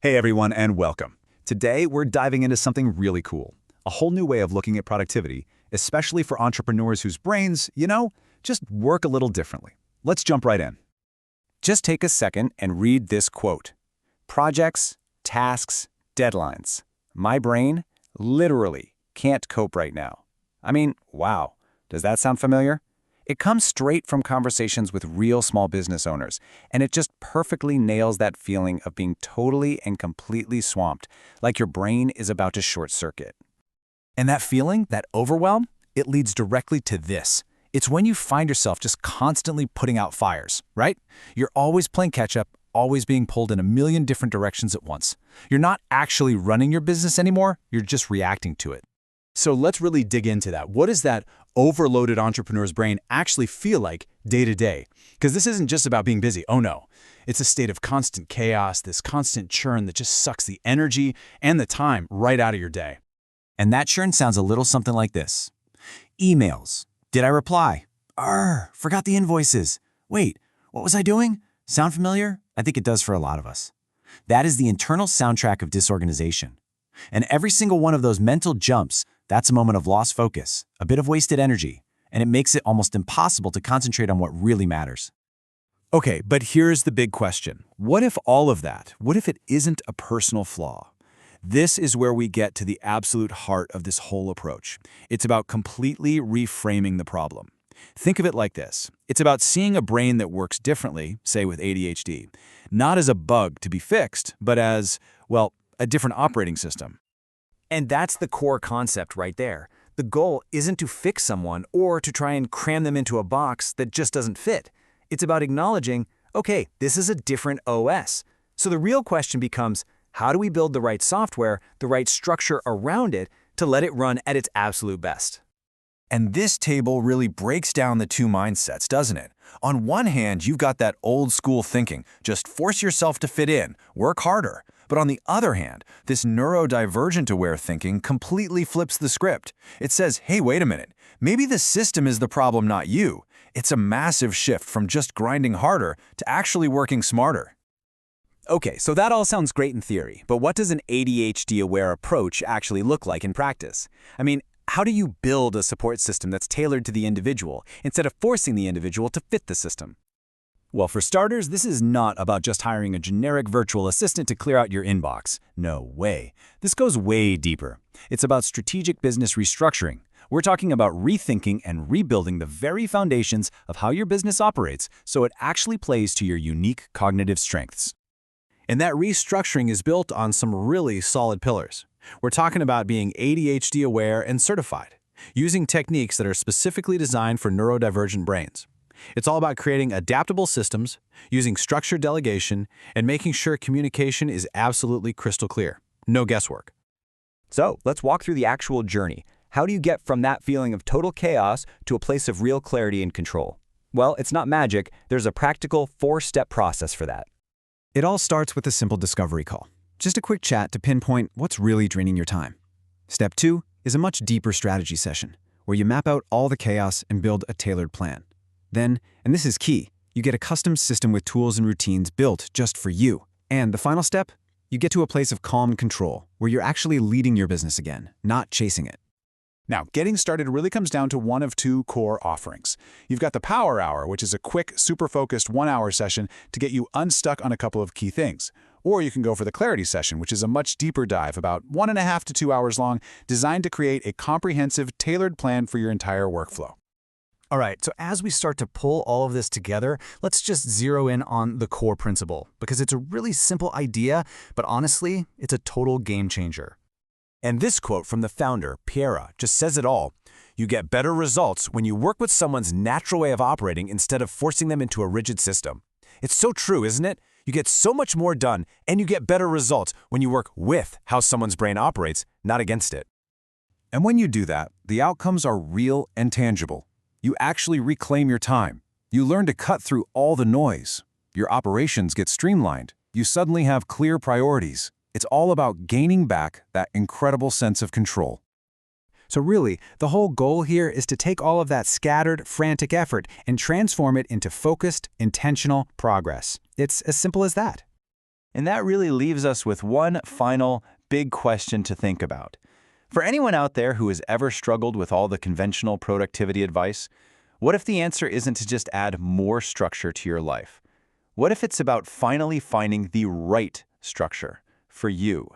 Hey everyone, and welcome. Today, we're diving into something really cool. A whole new way of looking at productivity, especially for entrepreneurs whose brains, just work a little differently. Let's jump right in. Just take a second and read this quote. Projects, tasks, deadlines. My brain literally can't cope right now. I mean, wow. Does that sound familiar? It comes straight from conversations with real small business owners, and it just perfectly nails that feeling of being totally and completely swamped, like your brain is about to short circuit. And that feeling, that overwhelm, it leads directly to this. It's when you find yourself just constantly putting out fires, right? You're always playing catch-up, always being pulled in a million different directions at once. You're not actually running your business anymore, you're just reacting to it. So let's really dig into that. What does that overloaded entrepreneur's brain actually feel like day to day? Because this isn't just about being busy. Oh no. It's a state of constant chaos, this constant churn that just sucks the energy and the time right out of your day. And that churn sounds a little something like this. Emails. Did I reply? Forgot the invoices. Wait, what was I doing? Sound familiar? I think it does for a lot of us. That is the internal soundtrack of disorganization. And every single one of those mental jumps, that's a moment of lost focus, a bit of wasted energy, and it makes it almost impossible to concentrate on what really matters. Okay, but here's the big question. What if all of that, what if it isn't a personal flaw? This is where we get to the absolute heart of this whole approach. It's about completely reframing the problem. Think of it like this. It's about seeing a brain that works differently, say with ADHD, not as a bug to be fixed, but as, well, a different operating system. And that's the core concept right there. The goal isn't to fix someone or to try and cram them into a box that just doesn't fit. It's about acknowledging, okay, this is a different OS. So the real question becomes, how do we build the right software, the right structure around it to let it run at its absolute best? And this table really breaks down the two mindsets, doesn't it? On one hand, you've got that old school thinking, just force yourself to fit in, work harder. But on the other hand, this neurodivergent aware thinking completely flips the script. It says, hey, wait a minute, maybe the system is the problem, not you. It's a massive shift from just grinding harder to actually working smarter. Okay, so that all sounds great in theory, but what does an ADHD-aware approach actually look like in practice? I mean, how do you build a support system that's tailored to the individual instead of forcing the individual to fit the system? Well, for starters, this is not about just hiring a generic virtual assistant to clear out your inbox. No way. This goes way deeper. It's about strategic business restructuring. We're talking about rethinking and rebuilding the very foundations of how your business operates so it actually plays to your unique cognitive strengths. And that restructuring is built on some really solid pillars. We're talking about being ADHD aware and certified, using techniques that are specifically designed for neurodivergent brains. It's all about creating adaptable systems, using structured delegation, and making sure communication is absolutely crystal clear. No guesswork. So let's walk through the actual journey. How do you get from that feeling of total chaos to a place of real clarity and control? Well, it's not magic. There's a practical 4-step process for that. It all starts with a simple discovery call. Just a quick chat to pinpoint what's really draining your time. Step 2 is a much deeper strategy session, where you map out all the chaos and build a tailored plan. Then, and this is key, you get a custom system with tools and routines built just for you. And the final step, you get to a place of calm and control, where you're actually leading your business again, not chasing it. Now, getting started really comes down to one of two core offerings. You've got the Power Hour, which is a quick, super focused 1-hour session to get you unstuck on a couple of key things. Or you can go for the Clarity session, which is a much deeper dive, about 1.5 to 2 hours long, designed to create a comprehensive, tailored plan for your entire workflow. All right, so as we start to pull all of this together, let's just zero in on the core principle, because it's a really simple idea, but honestly, it's a total game changer. And this quote from the founder, Piera, just says it all. You get better results when you work with someone's natural way of operating instead of forcing them into a rigid system. It's so true, isn't it? You get so much more done, and you get better results when you work with how someone's brain operates, not against it. And when you do that, the outcomes are real and tangible. You actually reclaim your time. You learn to cut through all the noise. Your operations get streamlined. You suddenly have clear priorities. It's all about gaining back that incredible sense of control. So really, the whole goal here is to take all of that scattered, frantic effort and transform it into focused, intentional progress. It's as simple as that. And that really leaves us with one final big question to think about. For anyone out there who has ever struggled with all the conventional productivity advice, what if the answer isn't to just add more structure to your life? What if it's about finally finding the right structure for you?